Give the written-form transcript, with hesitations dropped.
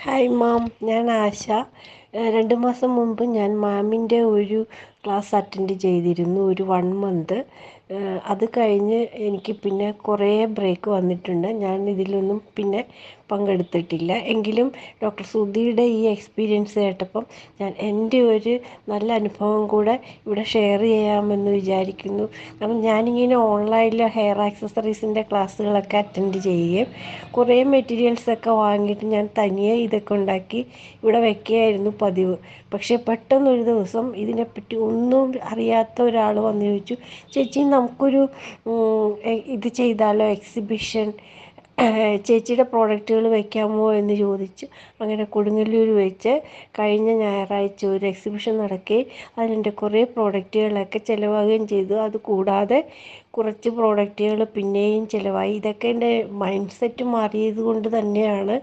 Hi ma'am, ഞാൻ ആശ. 2 മാസം മുമ്പ് ഞാൻ മാമിൻ്റെ ഒരു ക്ലാസ് അറ്റൻഡ് ചെയ്തിരുന്നു, ഒരു 1 മന്ത്. അത് കഴിഞ്ഞ് എനിക്ക് പിന്നെ കുറേ ബ്രേക്ക് വന്നിട്ടുണ്ട്. ഞാൻ ഇതിലൊന്നും പിന്നെ പങ്കെടുത്തിട്ടില്ല. എങ്കിലും ഡോക്ടർ സുധിയുടെ ഈ എക്സ്പീരിയൻസ് കേട്ടപ്പം ഞാൻ എൻ്റെ ഒരു നല്ല അനുഭവം കൂടെ ഇവിടെ ഷെയർ ചെയ്യാമെന്ന് വിചാരിക്കുന്നു. കാരണം ഞാനിങ്ങനെ ഓൺലൈനിൽ ഹെയർ ആക്സസറീസിൻ്റെ ക്ലാസ്സുകളൊക്കെ അറ്റൻഡ് ചെയ്യുകയും കുറേ മെറ്റീരിയൽസൊക്കെ വാങ്ങിയിട്ട് ഞാൻ തനിയെ ഇതൊക്കെ ഉണ്ടാക്കി ഇവിടെ വയ്ക്കുകയായിരുന്നു പതിവ്. പക്ഷേ പെട്ടെന്നൊരു ദിവസം ഇതിനെപ്പറ്റി ഒന്നും അറിയാത്ത ഒരാൾ വന്ന് ചോദിച്ചു, ചേച്ചി നമുക്കൊരു ഇത് ചെയ്താലോ, എക്സിബിഷൻ, ചേച്ചിയുടെ പ്രോഡക്റ്റുകൾ വയ്ക്കാമോ എന്ന് ചോദിച്ചു. അങ്ങനെ കൊടുങ്ങല്ലൂർ വെച്ച് കഴിഞ്ഞ ഞായറാഴ്ച ഒരു എക്സിബിഷൻ നടക്കുകയും അതിലെൻ്റെ കുറേ പ്രോഡക്റ്റുകളൊക്കെ ചിലവാകുകയും ചെയ്തു. അതുകൂടാതെ കുറച്ച് പ്രോഡക്റ്റുകൾ പിന്നെയും ചിലവായി. ഇതൊക്കെ എൻ്റെ മൈൻഡ് സെറ്റ് മാറിയത് കൊണ്ട് തന്നെയാണ്